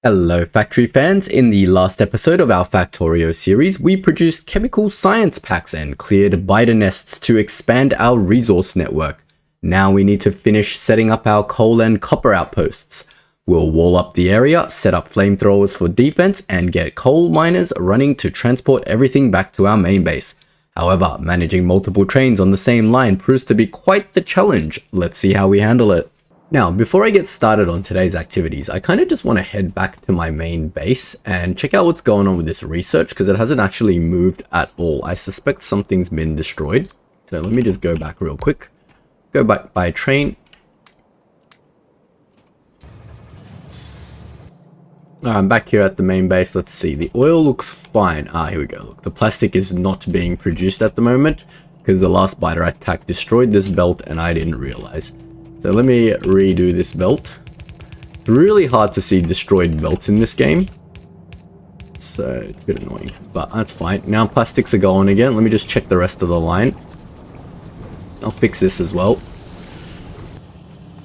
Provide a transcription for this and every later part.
Hello factory fans, in the last episode of our Factorio series, we produced chemical science packs and cleared biter nests to expand our resource network. Now we need to finish setting up our coal and copper outposts. We'll wall up the area, set up flamethrowers for defense, and get coal miners running to transport everything back to our main base. However, managing multiple trains on the same line proves to be quite the challenge. Let's see how we handle it. Now, before I get started on today's activities, I kind of just want to head back to my main base and check out what's going on with this research because it hasn't actually moved at all. I suspect something's been destroyed. So let me just go back real quick. Go back by train. I'm back here at the main base. Let's see. The oil looks fine. Here we go. Look, the plastic is not being produced at the moment because the last biter attack destroyed this belt and I didn't realize. So let me redo this belt. It's really hard to see destroyed belts in this game. So it's a bit annoying, but that's fine. Now plastics are going again. Let me just check the rest of the line. I'll fix this as well.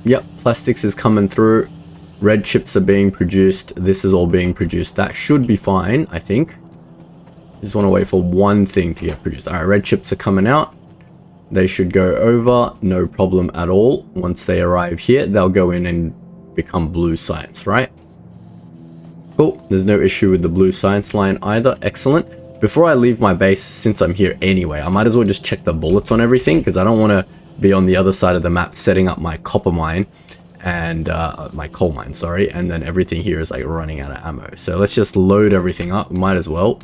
Yep, plastics is coming through. Red chips are being produced. This is all being produced. That should be fine, I think. Just want to wait for one thing to get produced. Alright, red chips are coming out. They should go over, no problem at all. Once they arrive here, they'll go in and become blue science, right? Cool, there's no issue with the blue science line either, excellent. Before I leave my base, since I'm here anyway, I might as well just check the bullets on everything, because I don't want to be on the other side of the map setting up my copper mine, and my coal mine, sorry, and then everything here is like running out of ammo. So let's just load everything up, might as well.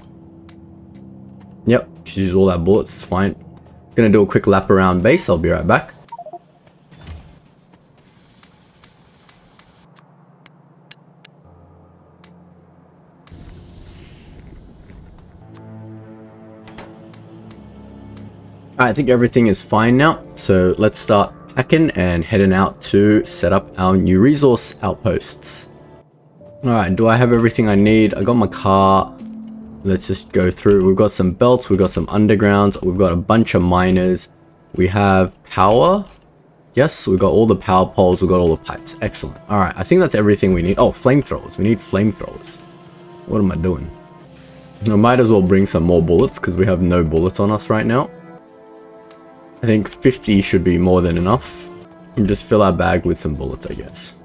Yep, just use all that bullets, it's fine. Gonna do a quick lap around base. I'll be right back. I think everything is fine now, so let's start packing and heading out to set up our new resource outposts. Alright, do I have everything I need? I got my car. Let's just go through. We've got some belts, we've got some undergrounds, we've got a bunch of miners, we have power. Yes, we've got all the power poles, we've got all the pipes. Excellent. All right, I think that's everything we need. Oh, flamethrowers. We need flamethrowers. What am I doing? I might as well bring some more bullets because we have no bullets on us right now. I think 50 should be more than enough. And just fill our bag with some bullets, I guess.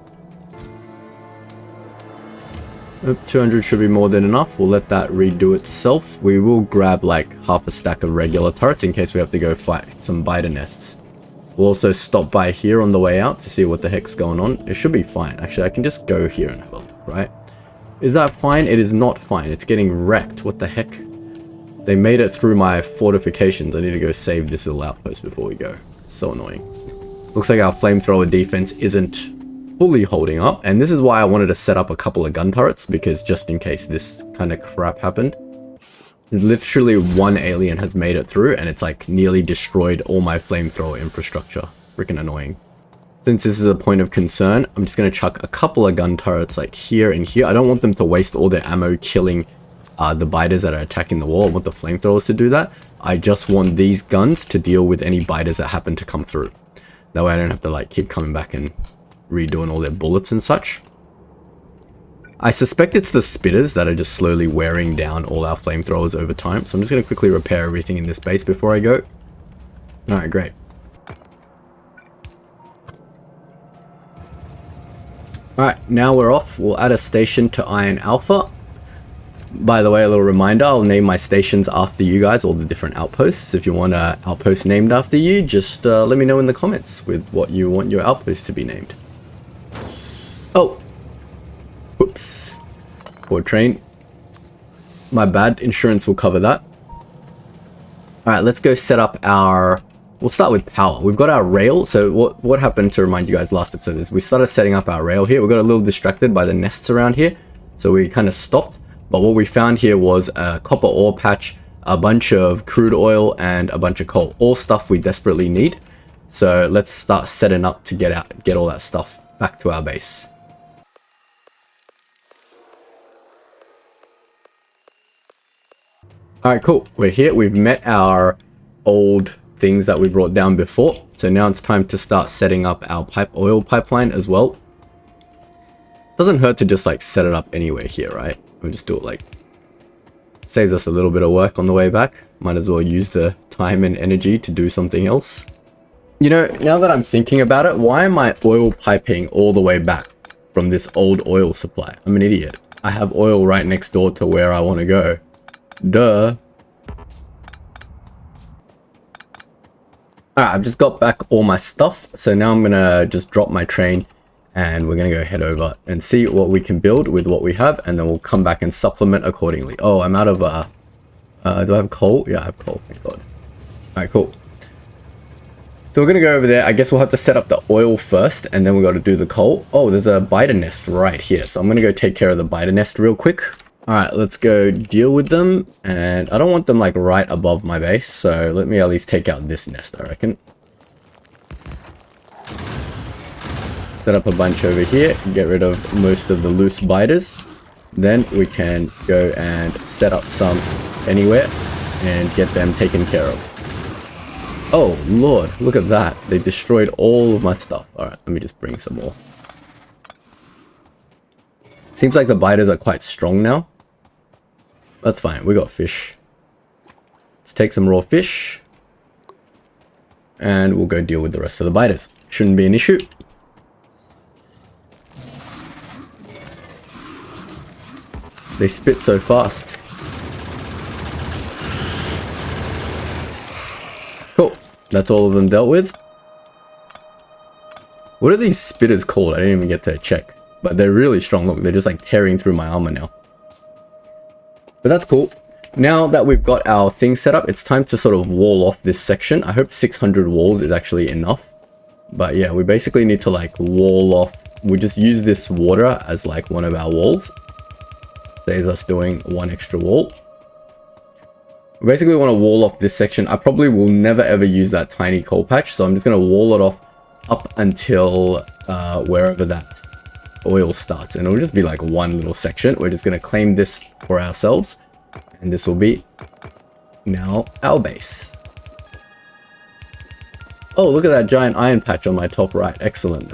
200 should be more than enough. We'll let that redo itself. We will grab like half a stack of regular turrets in case we have to go fight some biter nests. We'll also stop by here on the way out to see what the heck's going on. It should be fine. Actually, I can just go here and have a look, right? Is that fine? It is not fine. It's getting wrecked. What the heck? They made it through my fortifications. I need to go save this little outpost before we go. So annoying. Looks like our flamethrower defense isn't fully holding up, and this is why I wanted to set up a couple of gun turrets, because just in case this kind of crap happened. Literally one alien has made it through and it's like nearly destroyed all my flamethrower infrastructure. Freaking annoying. Since this is a point of concern, I'm just going to chuck a couple of gun turrets like here and here. I don't want them to waste all their ammo killing the biters that are attacking the wall. I want the flamethrowers to do that. I just want these guns to deal with any biters that happen to come through. That way I don't have to like keep coming back and redoing all their bullets and such. I suspect it's the spitters that are just slowly wearing down all our flamethrowers over time. So I'm just going to quickly repair everything in this base before I go. Alright, great. Alright, now we're off. We'll add a station to Iron Alpha. By the way, a little reminder, I'll name my stations after you guys, all the different outposts. If you want an outpost named after you, just let me know in the comments with what you want your outpost to be named. Oh, whoops, poor train. My bad, insurance will cover that. Alright, let's go set up our, we'll start with power. We've got our rail, so what happened, to remind you guys last episode, is we started setting up our rail here. We got a little distracted by the nests around here, so we kind of stopped. But what we found here was a copper ore patch, a bunch of crude oil, and a bunch of coal. All stuff we desperately need. So let's start setting up to get all that stuff back to our base. Alright, cool. We're here. We've met our old things that we brought down before. So now it's time to start setting up our oil pipeline as well. Doesn't hurt to just like set it up anywhere here, right? We'll just do it like... Saves us a little bit of work on the way back. Might as well use the time and energy to do something else. You know, now that I'm thinking about it, why am I oil piping all the way back from this old oil supply? I'm an idiot. I have oil right next door to where I want to go. Duh. Alright, I've just got back all my stuff. So now I'm gonna just drop my train and we're gonna go head over and see what we can build with what we have, and then we'll come back and supplement accordingly. Oh, I'm out of do I have coal? Yeah, I have coal, thank God. Alright, cool. So we're gonna go over there. I guess we'll have to set up the oil first, and then we got to do the coal. Oh, there's a biter nest right here, so I'm gonna go take care of the biter nest real quick. All right, let's go deal with them, and I don't want them like right above my base, so let me at least take out this nest, I reckon. Set up a bunch over here, get rid of most of the loose biters. Then we can go and set up some anywhere and get them taken care of. Oh Lord, look at that. They destroyed all of my stuff. Alright, let me just bring some more. Seems like the biters are quite strong now. That's fine, we got fish. Let's take some raw fish. And we'll go deal with the rest of the biters. Shouldn't be an issue. They spit so fast. Cool. That's all of them dealt with. What are these spitters called? I didn't even get to check. But they're really strong. Look, they're just like tearing through my armor now. But that's cool. Now that we've got our thing set up, it's time to sort of wall off this section. I hope 600 walls is actually enough. But yeah, we basically need to like wall off. We just use this water as like one of our walls. Saves us doing one extra wall. We basically want to wall off this section. I probably will never ever use that tiny coal patch, so I'm just going to wall it off up until wherever that oil starts, and it'll just be like one little section. We're just going to claim this for ourselves, and this will be now our base. Oh, look at that giant iron patch on my top right. Excellent.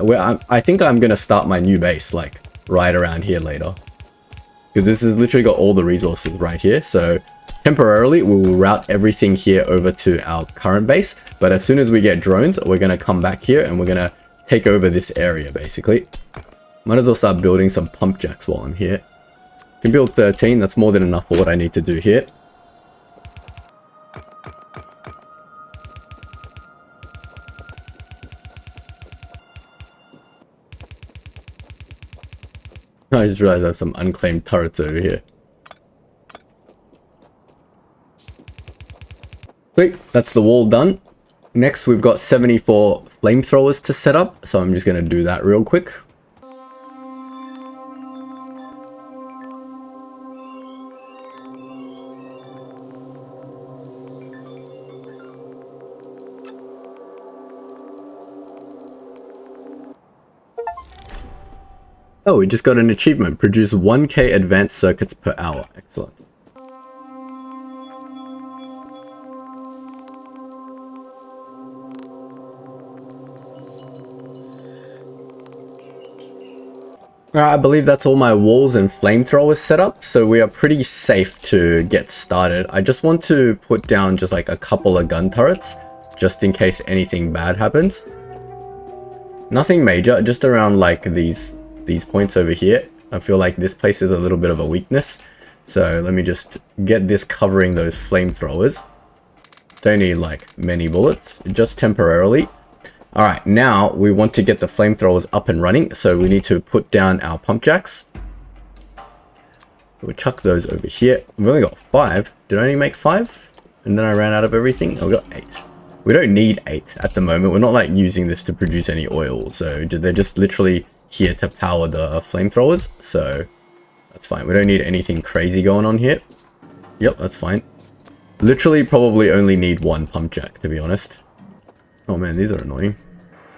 I think I'm going to start my new base like right around here later, because this has literally got all the resources right here. So temporarily we will route everything here over to our current base, but as soon as we get drones, we're going to come back here and we're going to take over this area basically. Might as well start building some pump jacks while I'm here. Can build 13, that's more than enough for what I need to do here. I just realized I have some unclaimed turrets over here. Sweet, that's the wall done. Next, we've got 74 flamethrowers to set up, so I'm just going to do that real quick. Oh, we just got an achievement. Produce 1k advanced circuits per hour. Excellent. Alright, I believe that's all my walls and flamethrowers set up, so we are pretty safe to get started. I just want to put down just like a couple of gun turrets, just in case anything bad happens. Nothing major, just around like these points over here. I feel like this place is a little bit of a weakness, so let me just get this covering those flamethrowers. Don't need like many bullets, just temporarily. Alright, now we want to get the flamethrowers up and running, so we need to put down our pump jacks. So we'll chuck those over here. We've only got 5. Did I only make 5? And then I ran out of everything? Oh, we got 8. We don't need 8 at the moment. We're not like using this to produce any oil, so they're just literally here to power the flamethrowers, so that's fine. We don't need anything crazy going on here. Yep, that's fine. Literally probably only need 1 pump jack, to be honest. Oh man, these are annoying.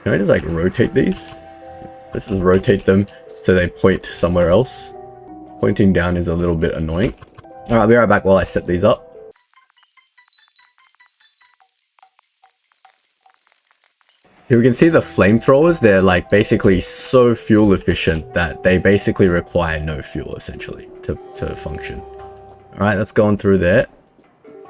Can I just like rotate these? Let's just rotate them so they point somewhere else. Pointing down is a little bit annoying. Alright, I'll be right back while I set these up. Here we can see the flamethrowers. They're like basically so fuel efficient that they basically require no fuel essentially to function. All right, that's going through there.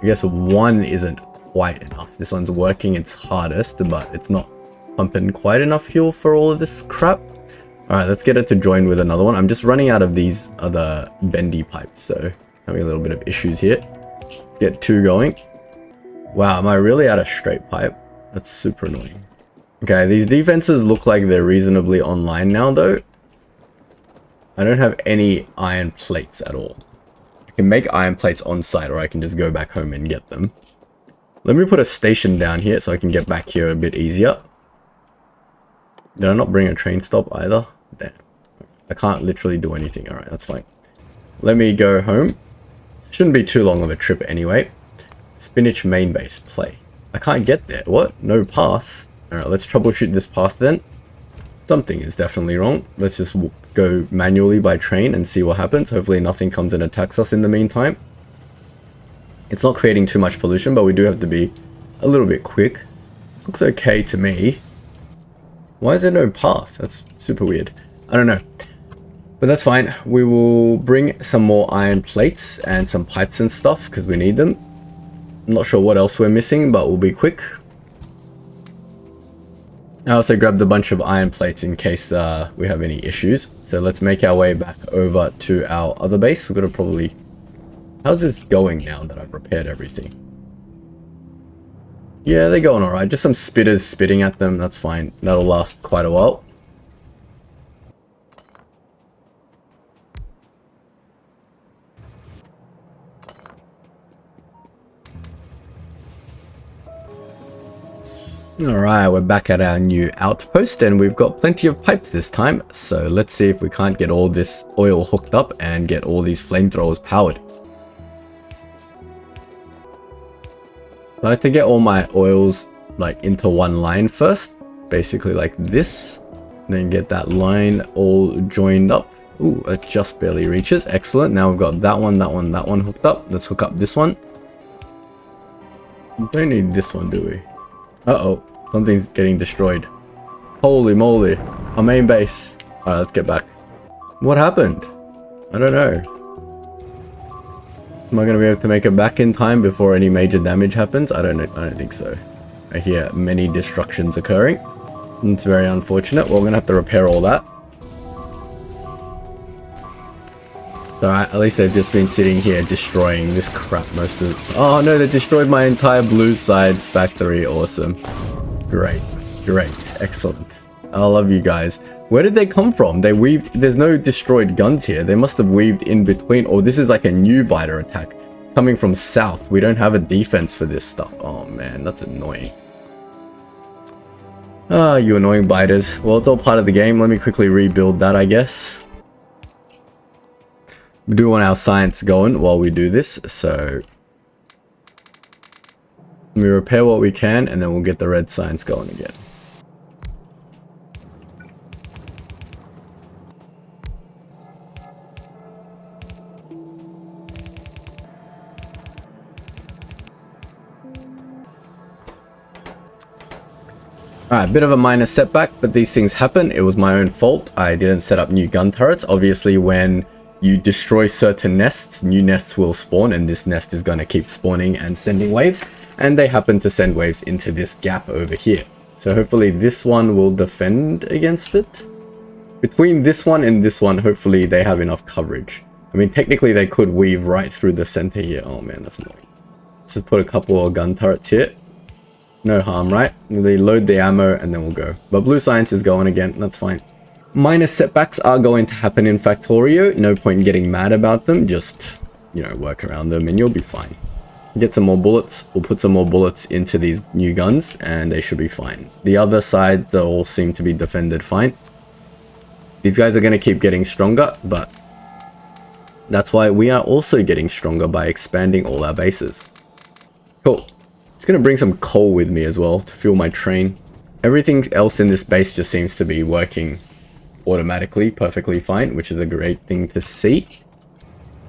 I guess one isn't quite enough. This one's working its hardest, but it's not pumping quite enough fuel for all of this crap. All right, let's get it to join with another one. I'm just running out of these other bendy pipes, so having a little bit of issues here. Let's get 2 going. Wow, am I really out of straight pipe? That's super annoying. Okay, these defenses look like they're reasonably online now though. I don't have any iron plates at all. I can make iron plates on site, or I can just go back home and get them. Let me put a station down here so I can get back here a bit easier. Did I not bring a train stop either? Damn. I can't literally do anything. Alright, that's fine. Let me go home. Shouldn't be too long of a trip anyway. Spinach main base, play. I can't get there. What? No path. Alright, let's troubleshoot this path then. Something is definitely wrong. Let's just go manually by train and see what happens. Hopefully nothing comes and attacks us in the meantime. It's not creating too much pollution, but we do have to be a little bit quick. Looks okay to me. Why is there no path? That's super weird. I don't know. But that's fine. We will bring some more iron plates and some pipes and stuff because we need them. I'm not sure what else we're missing, but we'll be quick. I also grabbed a bunch of iron plates in case we have any issues. So let's make our way back over to our other base. We've got to probably... How's this going now that I've repaired everything? Yeah, they're going alright. Just some spitters spitting at them. That's fine. That'll last quite a while. Alright, we're back at our new outpost and we've got plenty of pipes this time. So let's see if we can't get all this oil hooked up and get all these flamethrowers powered. I like to get all my oils like into one line first, basically like this. Then get that line all joined up. Ooh, it just barely reaches. Excellent. Now we've got that one hooked up. Let's hook up this one. We don't need this one, do we? Uh-oh. Something's getting destroyed. Holy moly. Our main base. Alright, let's get back. What happened? I don't know. Am I going to be able to make it back in time before any major damage happens? I don't know. I don't think so. I hear many destructions occurring. It's very unfortunate. Well, we're going to have to repair all that. Alright, at least they've just been sitting here destroying this crap most of the... Oh no, they destroyed my entire blue sides factory. Awesome. Great. Great. Excellent. I love you guys. Where did they come from? They weaved... There's no destroyed guns here. They must have weaved in between. Oh, this is like a new biter attack. It's coming from south. We don't have a defense for this stuff. Oh man, that's annoying. Ah, you annoying biters. Well, it's all part of the game. Let me quickly rebuild that, I guess. We do want our science going while we do this, so we repair what we can and then we'll get the red science going again. Alright, bit of a minor setback, but these things happen. It was my own fault. I didn't set up new gun turrets. Obviously, when you destroy certain nests, new nests will spawn, and this nest is going to keep spawning and sending waves, and they happen to send waves into this gap over here. So hopefully this one will defend against it. Between this one and this one, hopefully they have enough coverage. I mean, technically they could weave right through the center here. Oh man, that's annoying. Let's just put a couple of gun turrets here. No harm, right? They load the ammo and then we'll go. But blue science is going again, that's fine. Minor setbacks are going to happen in Factorio. No point in getting mad about them. Just, you know, work around them and you'll be fine. Get some more bullets. We'll put some more bullets into these new guns and they should be fine. The other sides all seem to be defended fine. These guys are going to keep getting stronger, but that's why we are also getting stronger by expanding all our bases. Cool. Just going to bring some coal with me as well to fuel my train. Everything else in this base just seems to be working automatically perfectly fine, which is a great thing to see.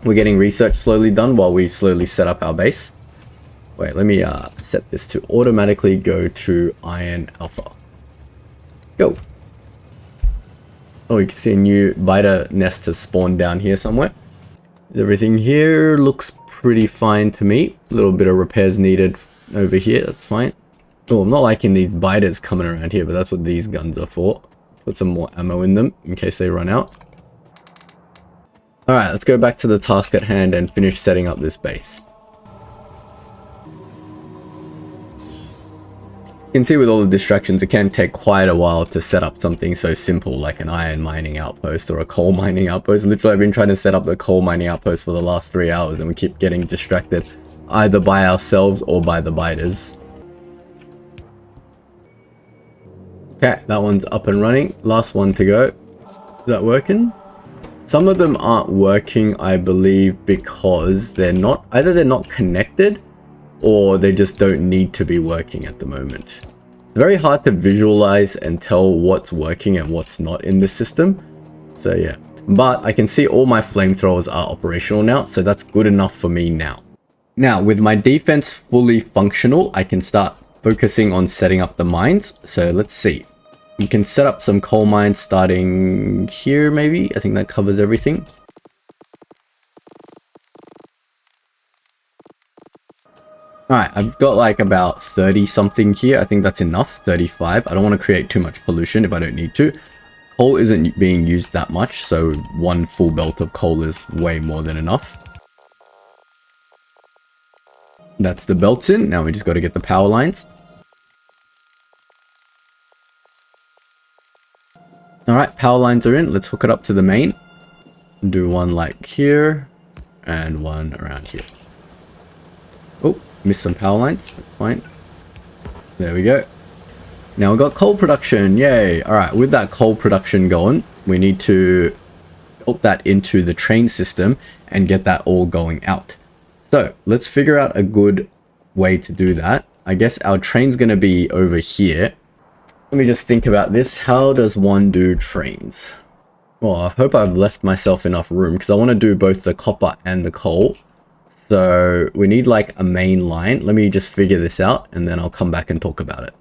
We're getting research slowly done while we slowly set up our base. Wait, let me set this to automatically go to iron alpha. Go. Oh, you can see a new biter nest has spawned down here somewhere. Everything here looks pretty fine to me. A little bit of repairs needed over here. That's fine. Oh, I'm not liking these biters coming around here, but that's what these guns are for. Put some more ammo in them in case they run out. Alright, let's go back to the task at hand and finish setting up this base. You can see with all the distractions, it can take quite a while to set up something so simple like an iron mining outpost or a coal mining outpost. Literally, I've been trying to set up the coal mining outpost for the last 3 hours and we keep getting distracted either by ourselves or by the biters. Okay, that one's up and running. Last one to go. Is that working? Some of them aren't working, I believe, because either they're not connected or they just don't need to be working at the moment. It's very hard to visualize and tell what's working and what's not in the system. So yeah, but I can see all my flamethrowers are operational now, so that's good enough for me now. Now, with my defense fully functional, I can start focusing on setting up the mines. So let's see. We can set up some coal mines starting here maybe. I think that covers everything. Alright, I've got like about 30 something here. I think that's enough. 35. I don't want to create too much pollution if I don't need to. Coal isn't being used that much, so one full belt of coal is way more than enough. That's the belts in. Now we just got to get the power lines. Alright, power lines are in. Let's hook it up to the main. Do one like here and one around here. Oh, missed some power lines. That's fine. There we go. Now we've got coal production. Yay. Alright, with that coal production going, we need to build that into the train system and get that all going out. So let's figure out a good way to do that. I guess our train's going to be over here. Let me just think about this. How does one do trains? Well, I hope I've left myself enough room because I want to do both the copper and the coal. So we need like a main line. Let me just figure this out and then I'll come back and talk about it.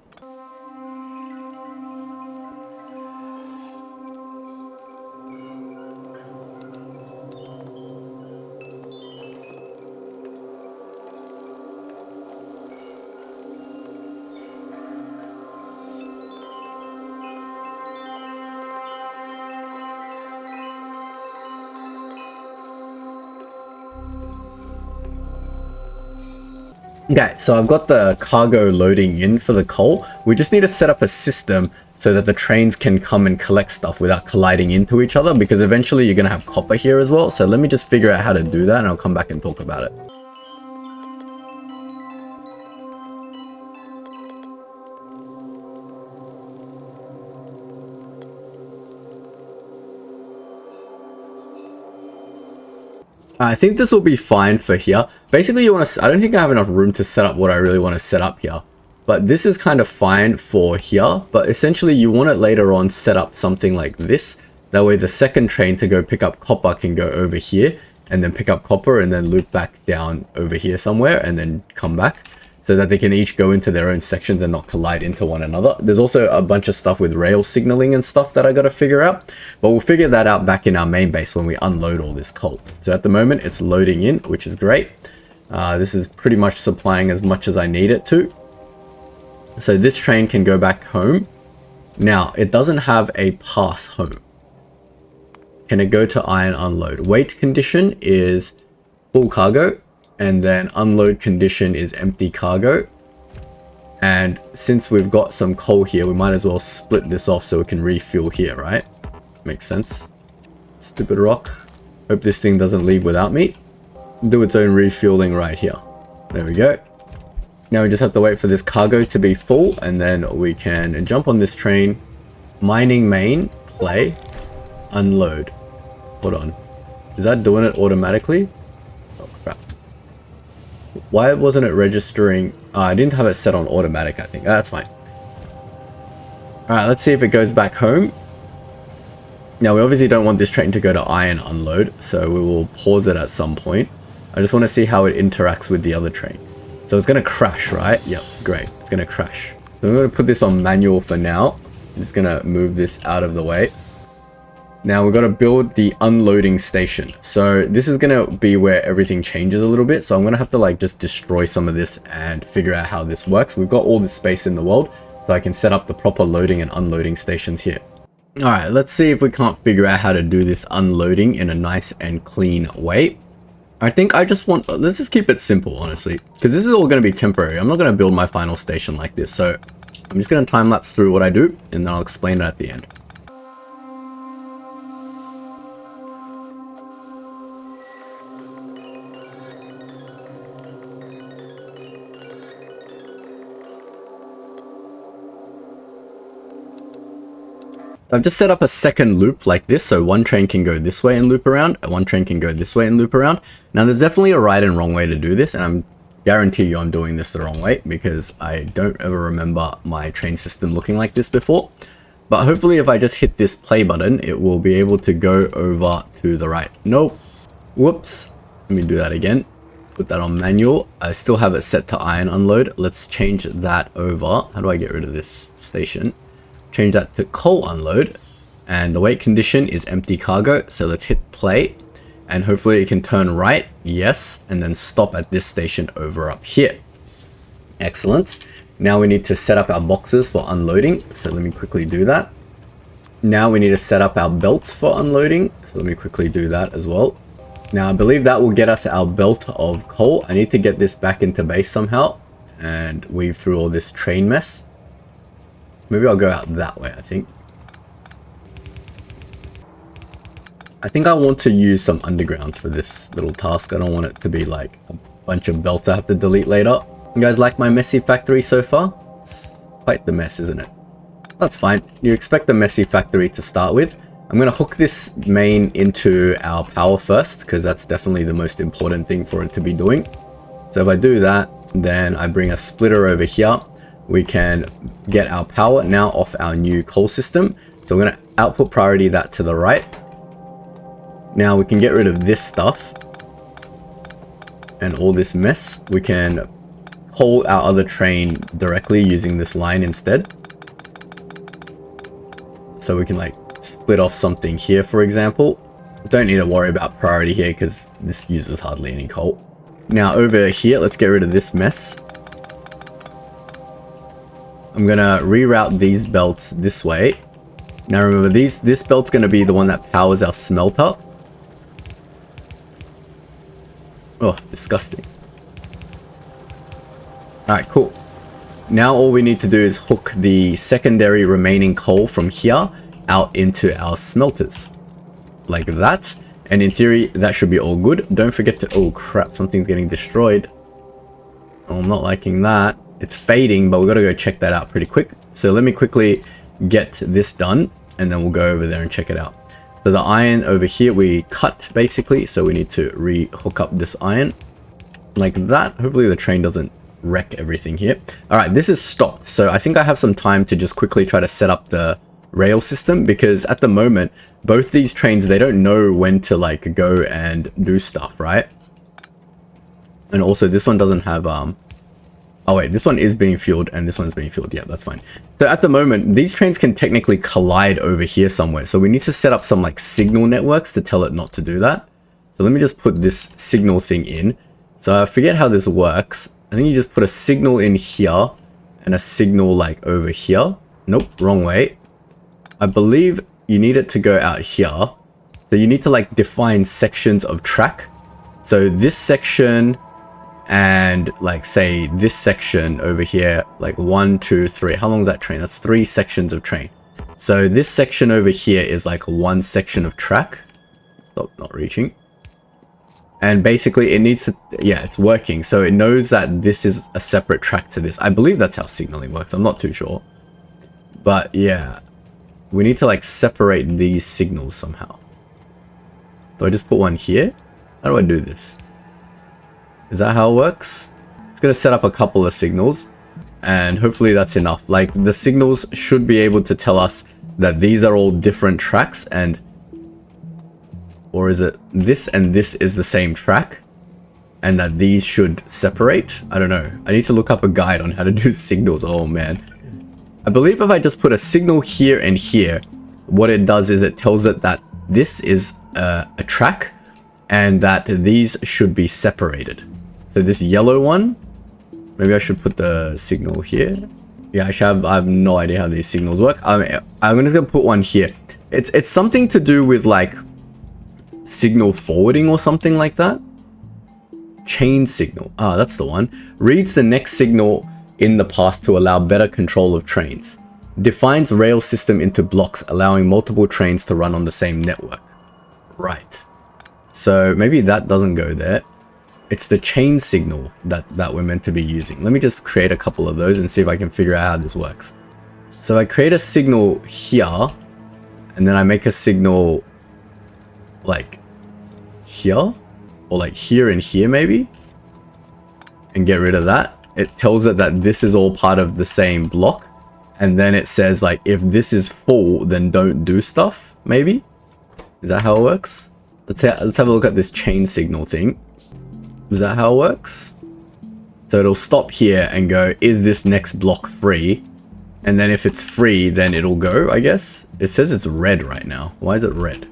Okay, so I've got the cargo loading in for the coal. We just need to set up a system so that the trains can come and collect stuff without colliding into each other, because eventually you're going to have copper here as well. So let me just figure out how to do that and I'll come back and talk about it. I think this will be fine for here. Basically, you want to, I don't think I have enough room to set up what I really want to set up here. But this is kind of fine for here. But essentially, you want it later on set up something like this. That way, the second train to go pick up copper can go over here. And then pick up copper and then loop back down over here somewhere. And then come back. So that they can each go into their own sections and not collide into one another. There's also a bunch of stuff with rail signaling and stuff that I got to figure out. But we'll figure that out back in our main base when we unload all this coal. So at the moment, it's loading in, which is great. This is pretty much supplying as much as I need it to. So this train can go back home. Now, it doesn't have a path home. Can it go to iron unload? Weight condition is full cargo. And then unload condition is empty cargo. And since we've got some coal here, we might as well split this off so we can refuel here, right? Makes sense. Stupid rock. Hope this thing doesn't leave without me. Do its own refueling right here. There we go. Now we just have to wait for this cargo to be full and then we can jump on this train. Mining main, play, unload. Hold on. Is that doing it automatically? Why wasn't it registering? I didn't have it set on automatic, I think. That's fine. Alright, let's see if it goes back home. Now, we obviously don't want this train to go to iron unload, so we will pause it at some point. I just want to see how it interacts with the other train. So it's going to crash, right? Yep, great. It's going to crash. So I'm going to put this on manual for now. just gonna move this out of the way. Now we've got to build the unloading station. So this is going to be where everything changes a little bit. So I'm going to have to like just destroy some of this and figure out how this works. We've got all this space in the world, so I can set up the proper loading and unloading stations here. All right, let's see if we can't figure out how to do this unloading in a nice and clean way. I think I just want, let's just keep it simple, honestly, because this is all going to be temporary. I'm not going to build my final station like this. So I'm just going to time lapse through what I do and then I'll explain it at the end. I've just set up a second loop like this, so one train can go this way and loop around, and one train can go this way and loop around. Now there's definitely a right and wrong way to do this, and I'm guarantee you I'm doing this the wrong way because I don't ever remember my train system looking like this before. But hopefully if I just hit this play button, it will be able to go over to the right. Nope. Whoops. Let me do that again. Put that on manual. I still have it set to iron unload. Let's change that over. How do I get rid of this station? Change that to coal unload, and the weight condition is empty cargo. So let's hit play and hopefully it can turn right. Yes. And then stop at this station over up here. Excellent. Now we need to set up our boxes for unloading. So let me quickly do that. Now we need to set up our belts for unloading. So let me quickly do that as well. Now I believe that will get us our belt of coal. I need to get this back into base somehow and weave through all this train mess. Maybe I'll go out that way, I think. I think I want to use some undergrounds for this little task. I don't want it to be like a bunch of belts I have to delete later. You guys like my messy factory so far? It's quite the mess, isn't it? That's fine. You expect the messy factory to start with. I'm going to hook this main into our power first, because that's definitely the most important thing for it to be doing. So if I do that, then I bring a splitter over here. We can get our power now off our new coal system. So we're going to output priority that to the right. Now we can get rid of this stuff and all this mess. We can coal our other train directly using this line instead. So we can like split off something here, for example. Don't need to worry about priority here because this uses hardly any coal. Now over here, let's get rid of this mess. I'm gonna reroute these belts this way. Now remember, this belt's gonna be the one that powers our smelter. Oh, disgusting. Alright, cool. Now all we need to do is hook the secondary remaining coal from here out into our smelters. Like that. And in theory, that should be all good. Don't forget to... Oh crap, something's getting destroyed. Oh, I'm not liking that. It's fading, but we've got to go check that out pretty quick. So let me quickly get this done, and then we'll go over there and check it out. So the iron over here, we cut basically. So we need to re-hook up this iron like that. Hopefully the train doesn't wreck everything here. All right, this is stopped. So I think I have some time to just quickly try to set up the rail system, because at the moment, both these trains, they don't know when to like go and do stuff, right? And also this one doesn't have, oh wait, this one is being fueled and this one's being fueled. Yeah, that's fine. So at the moment, these trains can technically collide over here somewhere. So we need to set up some like signal networks to tell it not to do that. So let me just put this signal thing in. So I forget how this works. I think you just put a signal in here and a signal like over here. Nope, wrong way. I believe you need it to go out here. So you need to like define sections of track. So this section and like say this section over here, like 1, 2, 3. How long is that train? That's 3 sections of train. So this section over here is like 1 section of track. Stop, not reaching. And basically it needs to, yeah, it's working. So it knows that this is a separate track to this. I believe that's how signaling works. I'm not too sure. But yeah, we need to like separate these signals somehow. Do I just put one here? How do I do this? Is that how it works? It's going to set up a couple of signals and hopefully that's enough. Like the signals should be able to tell us that these are all different tracks, and or is it this and this is the same track and that these should separate? I don't know. I need to look up a guide on how to do signals. Oh man. I believe if I just put a signal here and here, what it does is it tells it that this is a track and that these should be separated. So this yellow one, maybe I should put the signal here. Yeah, actually I have no idea how these signals work. I'm just gonna put one here. It's something to do with like signal forwarding or something like that. Chain signal. Ah, that's the one. Reads the next signal in the path to allow better control of trains. Defines rail system into blocks, allowing multiple trains to run on the same network. Right. So maybe that doesn't go there. It's the chain signal that we're meant to be using. Let me just create a couple of those and see if I can figure out how this works. So I create a signal here, and then I make a signal like here, or like here and here maybe, and get rid of that. It tells it that this is all part of the same block, and then it says like if this is full, then don't do stuff. Maybe is that how it works? Let's have a look at this chain signal thing. Is that how it works? So it'll stop here and go, is this next block free? And then if it's free, then it'll go, I guess. It says it's red right now. Why is it red?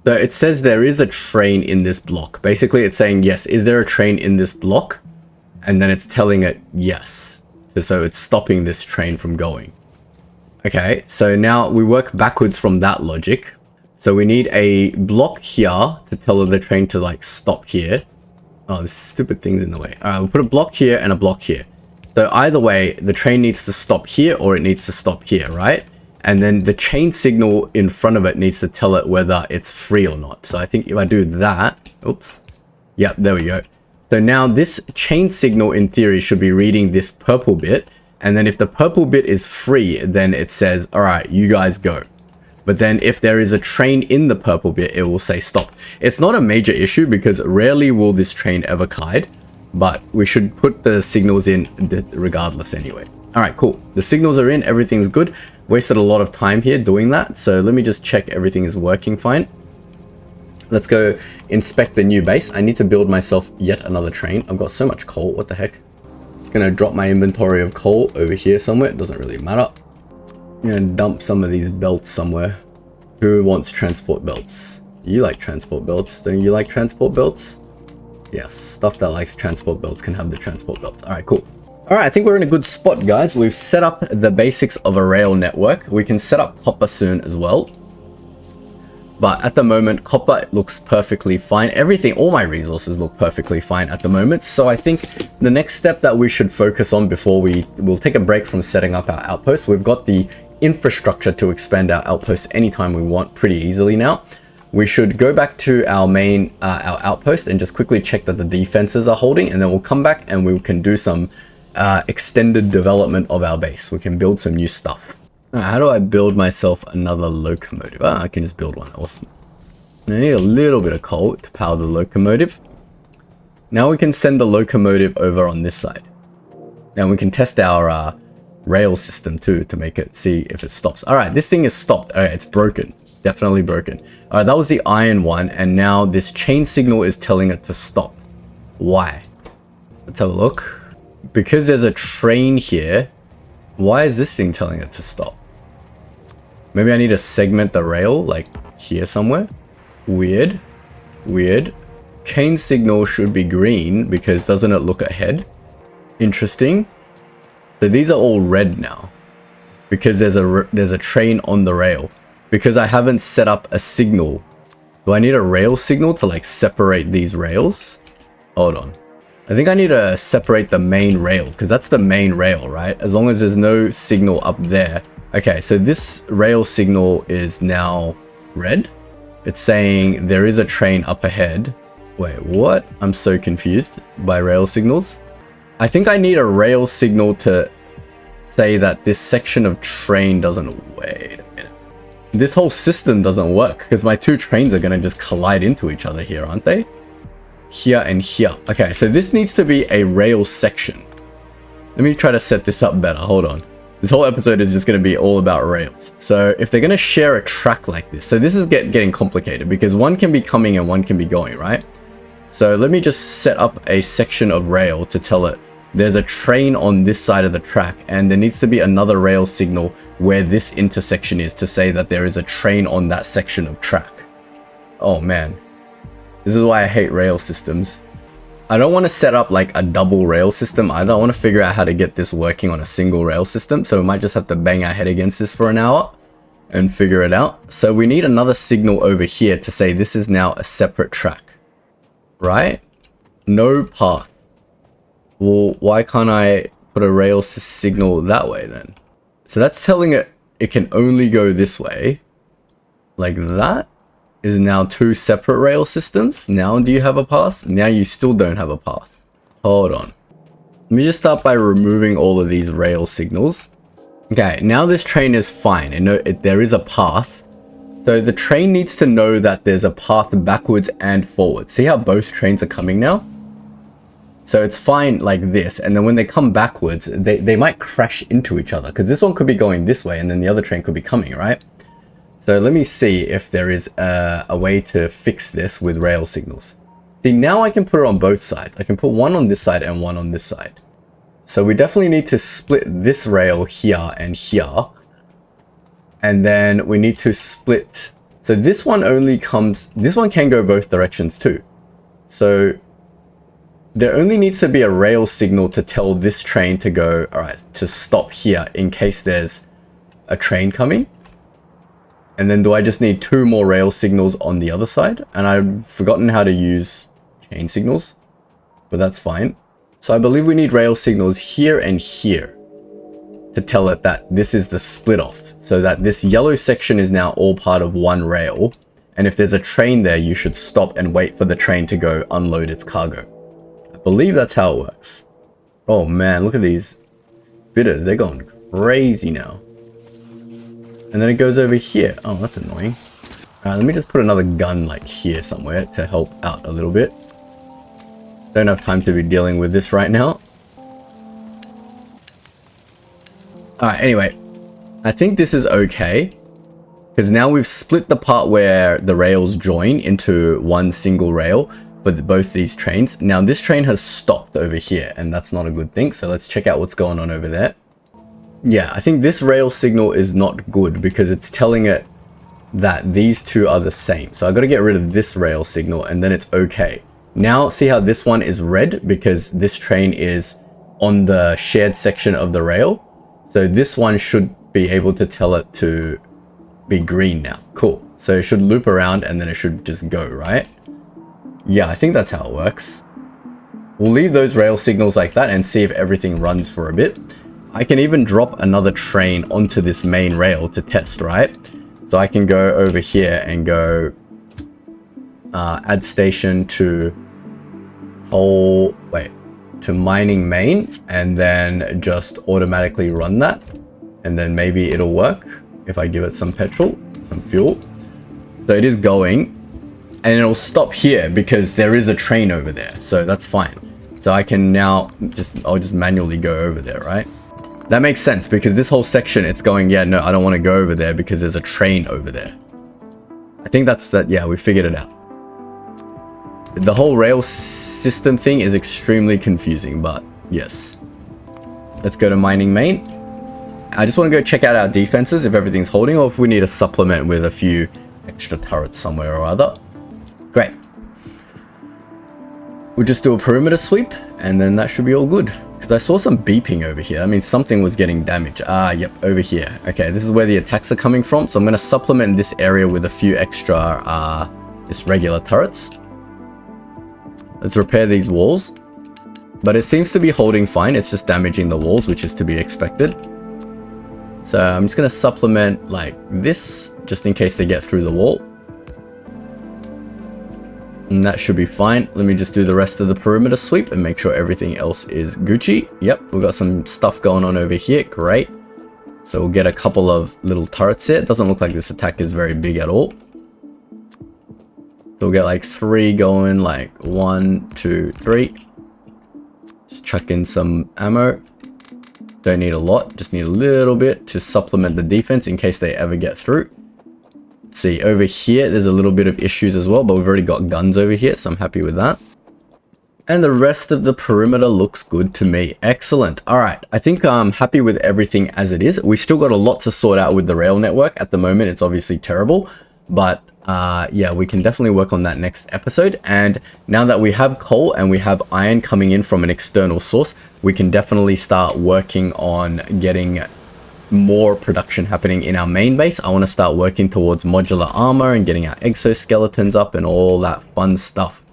So it says there is a train in this block. Basically, it's saying, yes, is there a train in this block? And then it's telling it yes. So it's stopping this train from going. Okay, so now we work backwards from that logic. So we need a block here to tell the train to like stop here. Oh, this stupid thing's in the way. All right, we'll put a block here and a block here. So either way, the train needs to stop here or it needs to stop here, right? And then the chain signal in front of it needs to tell it whether it's free or not. So I think if I do that, oops. Yep, there we go. So now this chain signal in theory should be reading this purple bit. And then if the purple bit is free, then it says, all right, you guys go. But then if there is a train in the purple bit, it will say stop. It's not a major issue because rarely will this train ever collide, but we should put the signals in regardless anyway. All right, cool. The signals are in, everything's good. Wasted a lot of time here doing that. So let me just check everything is working fine. Let's go inspect the new base. I need to build myself yet another train. I've got so much coal, what the heck? It's gonna drop my inventory of coal over here somewhere. It doesn't really matter. I'm gonna dump some of these belts somewhere. Who wants transport belts? You like transport belts, don't you like transport belts? Yes, stuff that likes transport belts can have the transport belts. All right, cool. All right, I think we're in a good spot, guys. We've set up the basics of a rail network. We can set up copper soon as well. But at the moment, copper looks perfectly fine. Everything, all my resources look perfectly fine at the moment. So I think the next step that we should focus on before we'll take a break from setting up our outposts. We've got the infrastructure to expand our outposts anytime we want pretty easily now. We should go back to our main, our outpost and just quickly check that the defenses are holding. And then we'll come back and we can do some extended development of our base. We can build some new stuff. How do I build myself another locomotive? I can just build one. Awesome. I need a little bit of coal to power the locomotive. Now we can send the locomotive over on this side. And we can test our rail system too to make it see if it stops. All right, this thing is stopped. All right, it's broken. Definitely broken. All right, that was the iron one. And now this chain signal is telling it to stop. Why? Let's have a look. Because there's a train here. Why is this thing telling it to stop? Maybe I need to segment the rail, like here somewhere. Weird. Weird. Chain signal should be green because doesn't it look ahead? Interesting. So these are all red now because there's a train on the rail. Because I haven't set up a signal. Do I need a rail signal to like separate these rails? Hold on. I think I need to separate the main rail because that's the main rail, right? As long as there's no signal up there. Okay, so this rail signal is now red. It's saying there is a train up ahead. Wait, what? I'm so confused by rail signals. I think I need a rail signal to say that this section of train doesn't... Wait a minute. This whole system doesn't work because my two trains are going to just collide into each other here, aren't they? Here and here. Okay, so this needs to be a rail section. Let me try to set this up better. Hold on. This whole episode is just going to be all about rails. So if they're going to share a track like this, so this is getting complicated because one can be coming and one can be going, right? So let me just set up a section of rail to tell it there's a train on this side of the track, and there needs to be another rail signal where this intersection is to say that there is a train on that section of track. Oh man, this is why I hate rail systems. I don't want to set up like a double rail system either. I want to figure out how to get this working on a single rail system, so we might just have to bang our head against this for an hour and figure it out. So we need another signal over here to say this is now a separate track, right? No path. Well, why can't I put a rail signal that way then? So that's telling it can only go this way. Like that is now two separate rail systems. Now do you have a path? Now you still don't have a path. Hold on. Let me just start by removing all of these rail signals. Okay, now this train is fine, and there is a path. So the train needs to know that there's a path backwards and forwards. See how both trains are coming now? So it's fine like this, and then when they come backwards, they might crash into each other, because this one could be going this way and then the other train could be coming, right? So let me see if there is a way to fix this with rail signals. See, now I can put it on both sides. I can put one on this side and one on this side. So we definitely need to split this rail here and here. And then we need to split. So this one only comes, this one can go both directions too. So there only needs to be a rail signal to tell this train to go, all right, to stop here in case there's a train coming. And then do I just need two more rail signals on the other side? And I've forgotten how to use chain signals, but that's fine. So I believe we need rail signals here and here to tell it that this is the split off, so that this yellow section is now all part of one rail. And if there's a train there, you should stop and wait for the train to go unload its cargo. I believe that's how it works. Oh man, look at these bidders. They're going crazy now. And then it goes over here. Oh, that's annoying. Alright, let me just put another gun like here somewhere to help out a little bit. Don't have time to be dealing with this right now. Alright, anyway. I think this is okay. Because now we've split the part where the rails join into one single rail with both these trains. Now this train has stopped over here, and that's not a good thing. So let's check out what's going on over there. Yeah, I think this rail signal is not good because it's telling it that these two are the same. So I got to get rid of this rail signal, and then it's okay. Now see how this one is red because this train is on the shared section of the rail. So this one should be able to tell it to be green now. Cool. So it should loop around and then it should just go, right? Yeah, I think that's how it works. We'll leave those rail signals like that and see if everything runs for a bit. I can even drop another train onto this main rail to test, right? So I can go over here and go add station to to mining main, and then just automatically run that. And then maybe it'll work if I give it some petrol, some fuel. So it is going, and it'll stop here because there is a train over there. So that's fine. So I can now I'll just manually go over there, right? That makes sense because this whole section, it's going, yeah, no, I don't want to go over there because there's a train over there. I think yeah, we figured it out. The whole rail system thing is extremely confusing, but yes. Let's go to mining main. I just want to go check out our defenses if everything's holding, or if we need a supplement with a few extra turrets somewhere or other. Great. We'll just do a perimeter sweep, and then that should be all good. Because I saw some beeping over here. I mean, something was getting damaged. Ah, yep, over here. Okay, this is where the attacks are coming from. So I'm going to supplement this area with a few extra, just regular turrets. Let's repair these walls. But it seems to be holding fine. It's just damaging the walls, which is to be expected. So I'm just going to supplement like this, just in case they get through the wall. And that should be fine. Let me just do the rest of the perimeter sweep and make sure everything else is Gucci. Yep, we've got some stuff going on over here. Great. So we'll get a couple of little turrets here. It doesn't look like this attack is very big at all. So we'll get like 3 going, like 1, 2, 3. Just chuck in some ammo. Don't need a lot, just need a little bit to supplement the defense in case they ever get through. Let's see, over here, there's a little bit of issues as well, but we've already got guns over here, so I'm happy with that. And the rest of the perimeter looks good to me. Excellent. All right. I think I'm happy with everything as it is. We still got a lot to sort out with the rail network. At the moment, it's obviously terrible, but yeah, we can definitely work on that next episode. And now that we have coal and we have iron coming in from an external source, we can definitely start working on getting more production happening in our main base. I want to start working towards modular armor and getting our exoskeletons up and all that fun stuff.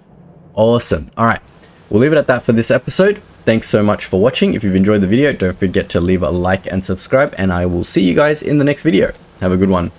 Awesome. All right. We'll leave it at that for this episode. Thanks so much for watching. If you've enjoyed the video, don't forget to leave a like and subscribe, and I will see you guys in the next video. Have a good one.